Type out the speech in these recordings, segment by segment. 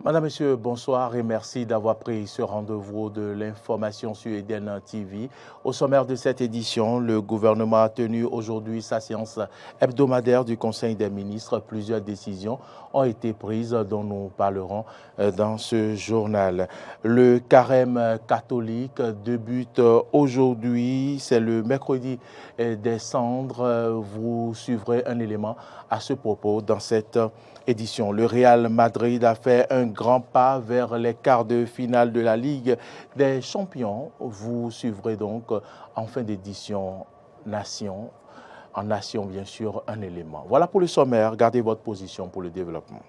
Madame, Monsieur, bonsoir et merci d'avoir pris ce rendez-vous de l'information sur Eden TV. Au sommaire de cette édition, le gouvernement a tenu aujourd'hui sa séance hebdomadaire du Conseil des ministres. Plusieurs décisions ont été prises dont nous parlerons dans ce journal. Le carême catholique débute aujourd'hui, c'est le mercredi des cendres. Vous suivrez un élément à ce propos dans cette édition. Le Real Madrid a fait un grand pas vers les quarts de finale de la Ligue des Champions. Vous suivrez donc en fin d'édition en nation bien sûr, un élément. Voilà pour le sommaire. Gardez votre position pour le développement.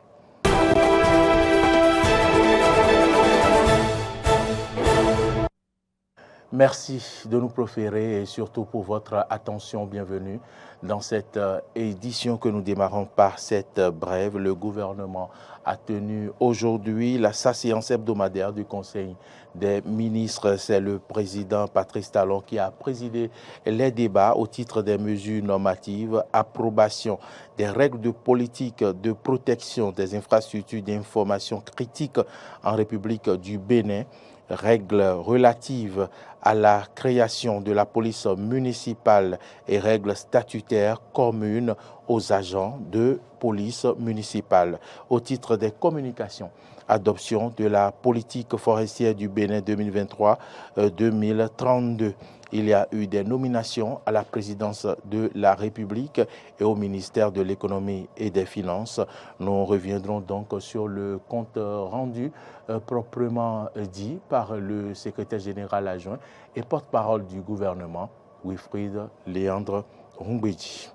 Merci de nous proférer et surtout pour votre attention. Bienvenue dans cette édition que nous démarrons par cette brève. Le gouvernement a tenu aujourd'hui sa séance hebdomadaire du Conseil des ministres. C'est le président Patrice Talon qui a présidé les débats au titre des mesures normatives, approbation des règles de politique de protection des infrastructures d'information critiques en République du Bénin, règles relatives à la création de la police municipale et règles statutaires communes aux agents de police municipale. Au titre des communications, adoption de la politique forestière du Bénin 2023-2032. Il y a eu des nominations à la présidence de la République et au ministère de l'économie et des finances. Nous reviendrons donc sur le compte rendu proprement dit par le secrétaire général adjoint et porte-parole du gouvernement, Wilfried Léandre Rumbedji.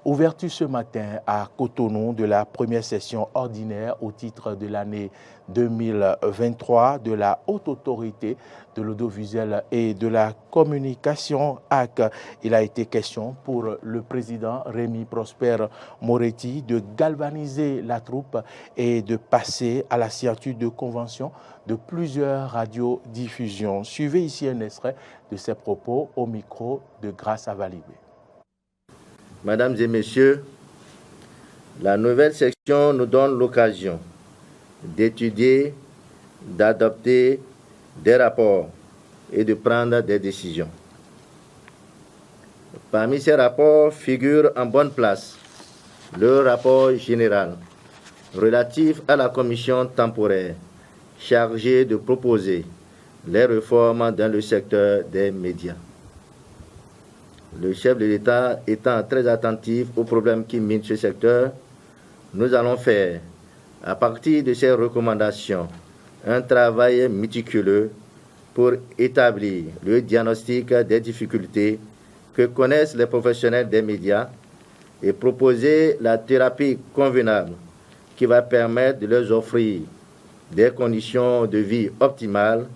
Ouverture ce matin à Cotonou de la première session ordinaire au titre de l'année 2023 de la Haute Autorité de l'Audiovisuel et de la Communication HAC. Il a été question pour le président Rémi Prosper Moretti de galvaniser la troupe et de passer à la signature de convention de plusieurs radiodiffusions. Suivez ici un extrait de ses propos au micro de Grace Avalibé. Mesdames et messieurs, la nouvelle section nous donne l'occasion d'étudier, d'adopter des rapports et de prendre des décisions. Parmi ces rapports figure en bonne place le rapport général relatif à la commission temporaire chargée de proposer les réformes dans le secteur des médias. Le chef de l'État étant très attentif aux problèmes qui minent ce secteur, nous allons faire, à partir de ces recommandations, un travail méticuleux pour établir le diagnostic des difficultés que connaissent les professionnels des médias et proposer la thérapie convenable qui va permettre de leur offrir des conditions de vie optimales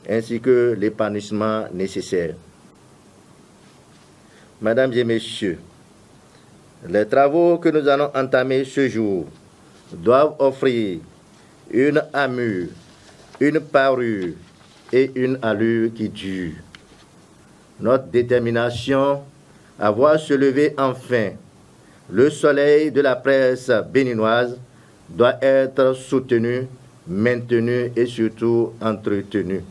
ainsi que l'épanouissement nécessaire. Mesdames et messieurs, les travaux que nous allons entamer ce jour doivent offrir une armure, une parure et une allure qui dure. Notre détermination à voir se lever enfin le soleil de la presse béninoise doit être soutenue, maintenue et surtout entretenue.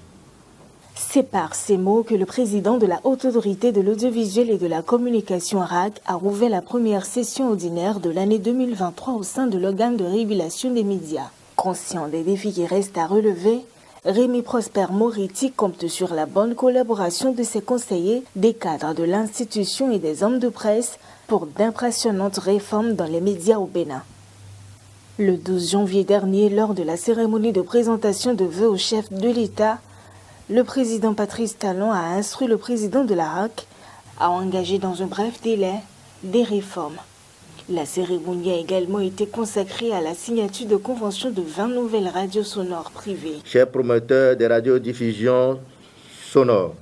C'est par ces mots que le président de la Haute Autorité de l'Audiovisuel et de la Communication RAC a rouvert la première session ordinaire de l'année 2023 au sein de l'organe de régulation des médias. Conscient des défis qui restent à relever, Rémi Prosper Moretti compte sur la bonne collaboration de ses conseillers, des cadres de l'institution et des hommes de presse pour d'impressionnantes réformes dans les médias au Bénin. Le 12 janvier dernier, lors de la cérémonie de présentation de vœux au chef de l'État, le président Patrice Talon a instruit le président de la RAC à engager dans un bref délai des réformes. La cérémonie a également été consacrée à la signature de conventions de 20 nouvelles radios sonores privées. Chers promoteurs des radiodiffusions sonores,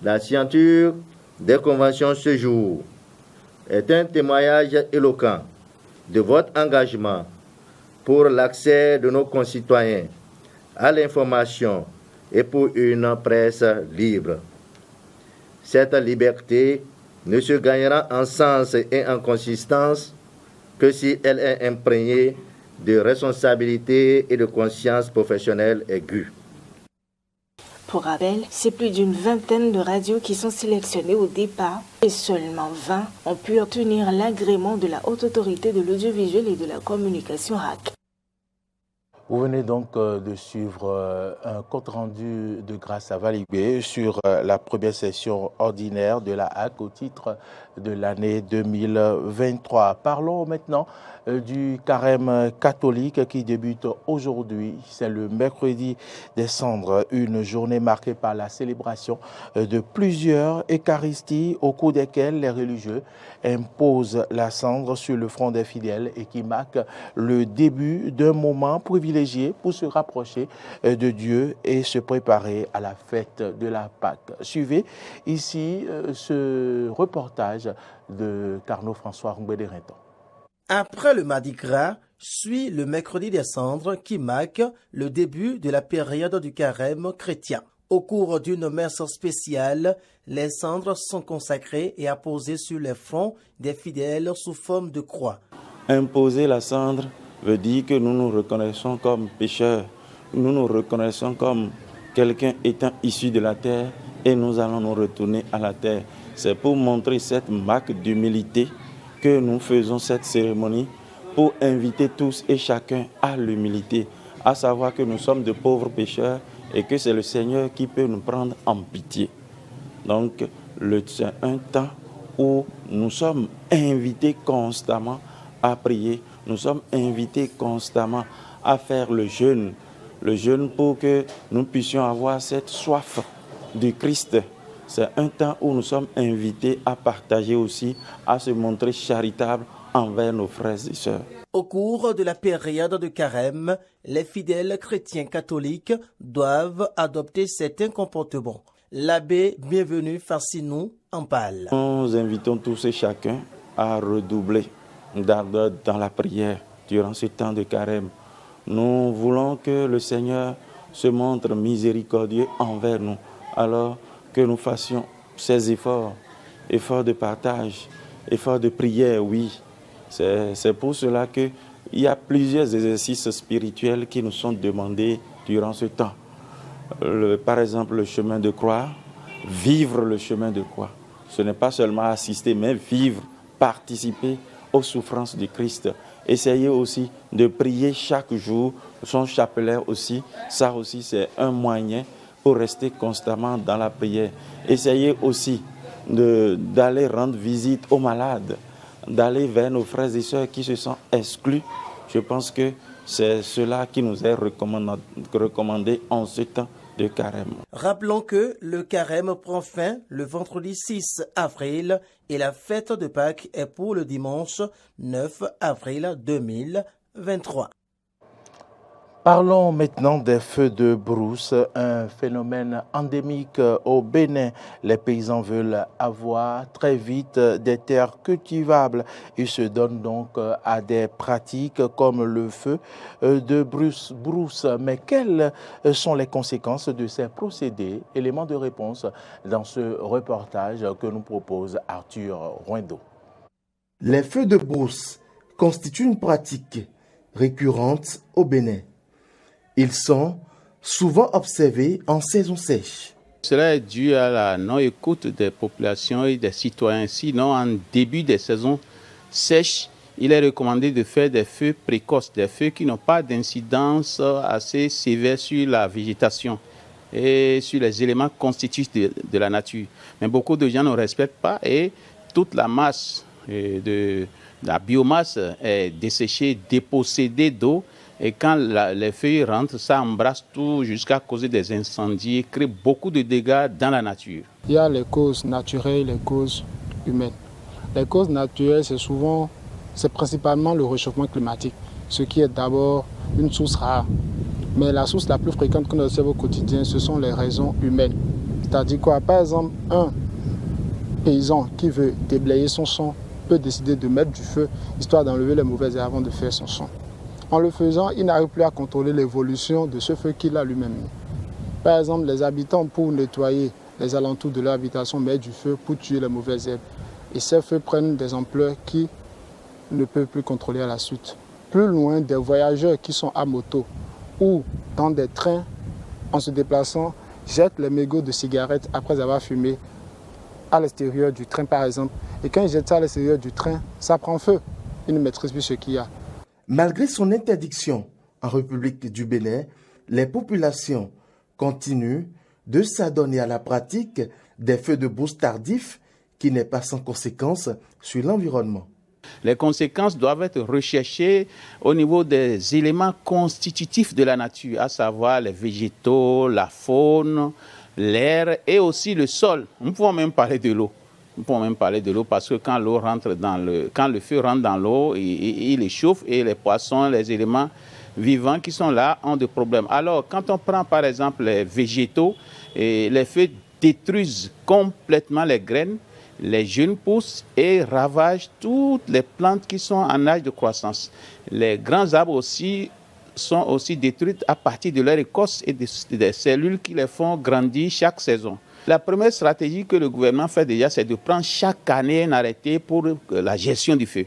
la signature des conventions ce jour est un témoignage éloquent de votre engagement pour l'accès de nos concitoyens à l'information et pour une presse libre. Cette liberté ne se gagnera en sens et en consistance que si elle est imprégnée de responsabilité et de conscience professionnelle aiguë. Pour rappel, c'est plus d'une vingtaine de radios qui sont sélectionnées au départ et seulement 20 ont pu obtenir l'agrément de la Haute Autorité de l'Audiovisuel et de la Communication RAC. Vous venez donc de suivre un compte rendu de Grâce à Valibé sur la première session ordinaire de la HAC au titre de l'année 2023. Parlons maintenant du carême catholique qui débute aujourd'hui. C'est le mercredi des Cendres, une journée marquée par la célébration de plusieurs Eucharisties au cours desquelles les religieux imposent la cendre sur le front des fidèles et qui marque le début d'un moment privilégié pour se rapprocher de Dieu et se préparer à la fête de la Pâque. Suivez ici ce reportage de Carnot François Roumbé-Dérinton. Après le Mardi Gras, suit le mercredi des Cendres qui marque le début de la période du carême chrétien. Au cours d'une messe spéciale, les cendres sont consacrées et apposées sur les fronts des fidèles sous forme de croix. Imposer la cendre veut dire que nous nous reconnaissons comme pécheurs, nous nous reconnaissons comme quelqu'un étant issu de la terre et nous allons nous retourner à la terre. C'est pour montrer cette marque d'humilité que nous faisons cette cérémonie pour inviter tous et chacun à l'humilité, à savoir que nous sommes de pauvres pécheurs et que c'est le Seigneur qui peut nous prendre en pitié. Donc, c'est un temps où nous sommes invités constamment à prier, nous sommes invités constamment à faire le jeûne pour que nous puissions avoir cette soif du Christ. C'est un temps où nous sommes invités à partager aussi, à se montrer charitables envers nos frères et sœurs. Au cours de la période de carême, les fidèles chrétiens catholiques doivent adopter certains comportements. L'abbé Bienvenu Farcinou en parle. Nous invitons tous et chacun à redoubler d'ardeur dans la prière durant ce temps de carême. Nous voulons que le Seigneur se montre miséricordieux envers nous, alors que nous fassions ces efforts de partage, efforts de prière, oui. C'est pour cela qu'il y a plusieurs exercices spirituels qui nous sont demandés durant ce temps. Par exemple, le chemin de croix, vivre le chemin de croix. Ce n'est pas seulement assister, mais vivre, participer aux souffrances du Christ. Essayez aussi de prier chaque jour, son chapelet aussi. Ça aussi, c'est un moyen pour rester constamment dans la prière. Essayez aussi d'aller rendre visite aux malades, d'aller vers nos frères et sœurs qui se sont exclus. Je pense que c'est cela qui nous est recommandé en ce temps de carême. Rappelons que le carême prend fin le vendredi 6 avril et la fête de Pâques est pour le dimanche 9 avril 2023. Parlons maintenant des feux de brousse, un phénomène endémique au Bénin. Les paysans veulent avoir très vite des terres cultivables. Ils se donnent donc à des pratiques comme le feu de brousse. Mais quelles sont les conséquences de ces procédés? Élément de réponse dans ce reportage que nous propose Arthur Roindo. Les feux de brousse constituent une pratique récurrente au Bénin. Ils sont souvent observés en saison sèche. Cela est dû à la non-écoute des populations et des citoyens. Sinon, en début des saisons sèches, il est recommandé de faire des feux précoces, des feux qui n'ont pas d'incidence assez sévère sur la végétation et sur les éléments constitutifs de la nature. Mais beaucoup de gens ne respectent pas et toute la masse de la biomasse est desséchée, dépossédée d'eau. Et quand les feuilles rentrent, ça embrasse tout jusqu'à causer des incendies et crée beaucoup de dégâts dans la nature. Il y a les causes naturelles et les causes humaines. Les causes naturelles, c'est principalement le réchauffement climatique, ce qui est d'abord une source rare. Mais la source la plus fréquente qu'on observe au quotidien, ce sont les raisons humaines. C'est-à-dire quoi? Par exemple, un paysan qui veut déblayer son champ peut décider de mettre du feu, histoire d'enlever les mauvaises herbes avant de faire son champ. En le faisant, il n'arrive plus à contrôler l'évolution de ce feu qu'il a lui-même mis. Par exemple, les habitants, pour nettoyer les alentours de leur habitation, mettent du feu pour tuer les mauvaises herbes. Et ces feux prennent des ampleurs qui ne peuvent plus contrôler à la suite. plus loin des voyageurs qui sont à moto ou dans des trains en se déplaçant, jettent les mégots de cigarettes après avoir fumé à l'extérieur du train par exemple. Et quand ils jettent ça à l'extérieur du train, ça prend feu. Ils ne maîtrisent plus ce qu'il y a. Malgré son interdiction en République du Bénin, les populations continuent de s'adonner à la pratique des feux de brousse tardifs qui n'est pas sans conséquences sur l'environnement. Les conséquences doivent être recherchées au niveau des éléments constitutifs de la nature, à savoir les végétaux, la faune, l'air et aussi le sol. Nous pouvons même parler de l'eau. Nous pouvons même parler de l'eau parce que quand le feu rentre dans l'eau, il échauffe et les poissons, les éléments vivants qui sont là ont des problèmes. Alors, quand on prend par exemple les végétaux, les feux détruisent complètement les graines, les jeunes poussent et ravagent toutes les plantes qui sont en âge de croissance. Les grands arbres aussi sont aussi détruits à partir de leur écorce et des cellules qui les font grandir chaque saison. La première stratégie que le gouvernement fait déjà, c'est de prendre chaque année un arrêté pour la gestion du feu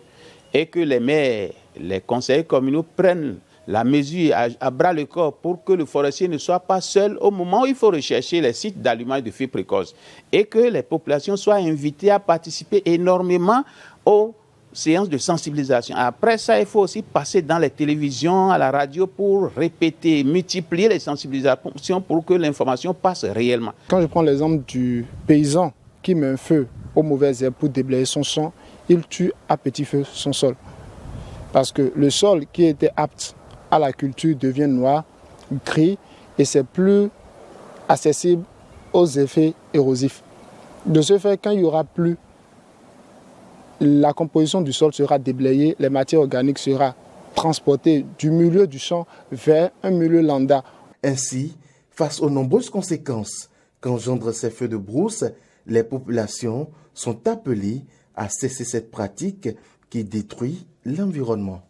et que les maires, les conseillers communaux prennent la mesure à bras le corps pour que le forestier ne soit pas seul au moment où il faut rechercher les sites d'allumage de feux précoces et que les populations soient invitées à participer énormément aux séances de sensibilisation. Après ça, il faut aussi passer dans les télévisions, à la radio pour répéter, multiplier les sensibilisations pour que l'information passe réellement. Quand je prends l'exemple du paysan qui met un feu aux mauvaises herbes pour déblayer son champ, il tue à petit feu son sol. Parce que le sol qui était apte à la culture devient noir, gris et c'est plus accessible aux effets érosifs. De ce fait, quand il n'y aura plus, la composition du sol sera déblayée, les matières organiques seront transportées du milieu du champ vers un milieu lambda. Ainsi, face aux nombreuses conséquences qu'engendrent ces feux de brousse, les populations sont appelées à cesser cette pratique qui détruit l'environnement.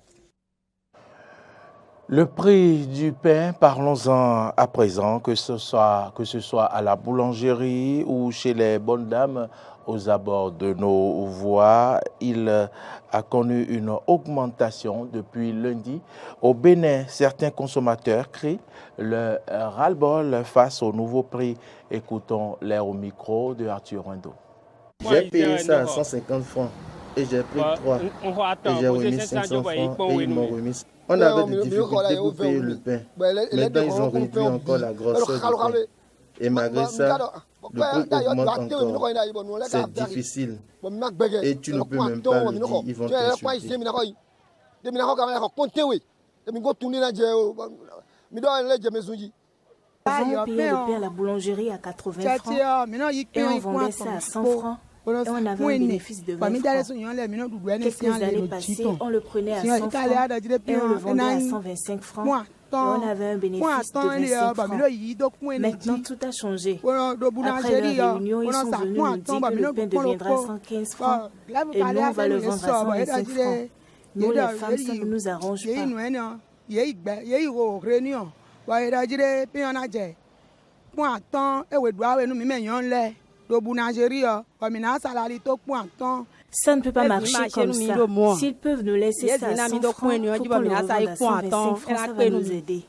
Le prix du pain, parlons-en à présent, que ce soit à la boulangerie ou chez les bonnes dames aux abords de nos voies, il a connu une augmentation depuis lundi. Au Bénin, certains consommateurs crient le ras-le-bol face au nouveau prix. Écoutons l'air au micro de Arthur Rindo. J'ai payé ça à 150 francs et j'ai pris 3 et j'ai remis 500 francs et ils m'ont remis. On avait des difficultés pour payer le pain. Maintenant, ils ont réduit encore la grosseur du pain. Et malgré ça, le prix augmente encore. C'est difficile. Et tu ne peux même pas le dire, ils vont t'insulter. Avant, on payait le pain à la boulangerie à 80 francs et on vendait ça à 100 francs. Et on avait un bénéfice de 20 francs. Quelques années passées, on le prenait à 100 francs et on le vendait à 125 francs. Et on avait un bénéfice de 25 francs. Maintenant, tout a changé. Après leur réunion, ils sont venus nous dire que le pain deviendra 115 francs et nous, on va le vendre à 125 francs. Nous, les femmes, ça ne nous arrange pas. Ça ne peut pas marcher comme ça. S'ils peuvent nous laisser ça à 100 francs, pour qu'on le revende à 125 francs, ça va nous aider.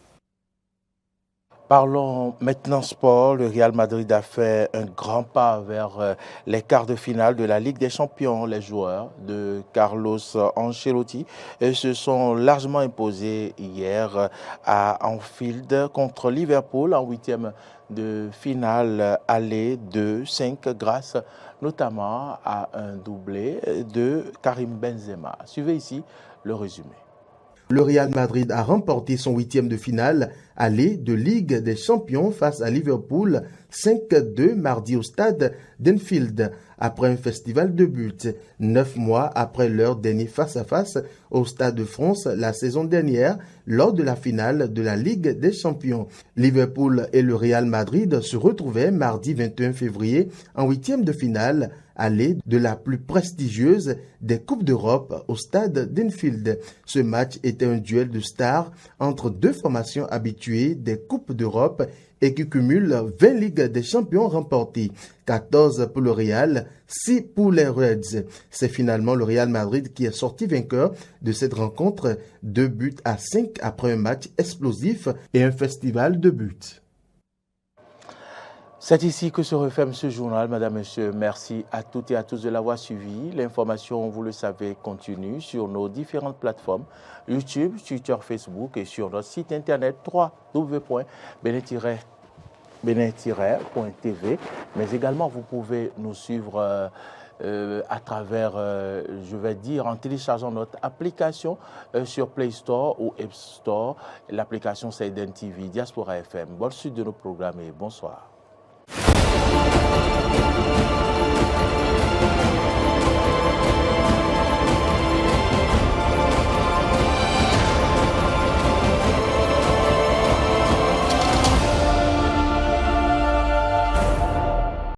Parlons maintenant sport. Le Real Madrid a fait un grand pas vers les quarts de finale de la Ligue des Champions. Les joueurs de Carlos Ancelotti se sont largement imposés hier à Anfield contre Liverpool en 8e de finale aller 2-5 grâce notamment à un doublé de Karim Benzema. Suivez ici le résumé. Le Real Madrid a remporté son 8e de finale aller de Ligue des Champions face à Liverpool 5-2 mardi au stade d'Anfield après un festival de buts. 9 mois après leur dernier face-à-face au Stade de France la saison dernière lors de la finale de la Ligue des Champions. Liverpool et le Real Madrid se retrouvaient mardi 21 février en 8e de finale aller de la plus prestigieuse des Coupes d'Europe au stade d'Enfield. Ce match était un duel de stars entre deux formations habituées des Coupes d'Europe et qui cumulent 20 Ligues des champions remportées, 14 pour le Real, 6 pour les Reds. C'est finalement le Real Madrid qui est sorti vainqueur de cette rencontre, 2-5 après un match explosif et un festival de buts. C'est ici que se referme ce journal. Madame, Monsieur, merci à toutes et à tous de l'avoir suivi. L'information, vous le savez, continue sur nos différentes plateformes, YouTube, Twitter, Facebook et sur notre site internet www.benet-point.tv. Mais également, vous pouvez nous suivre à travers, en téléchargeant notre application sur Play Store ou App Store. L'application, c'est Eden TV, Diaspora FM. Bonne suite de nos programmes et bonsoir.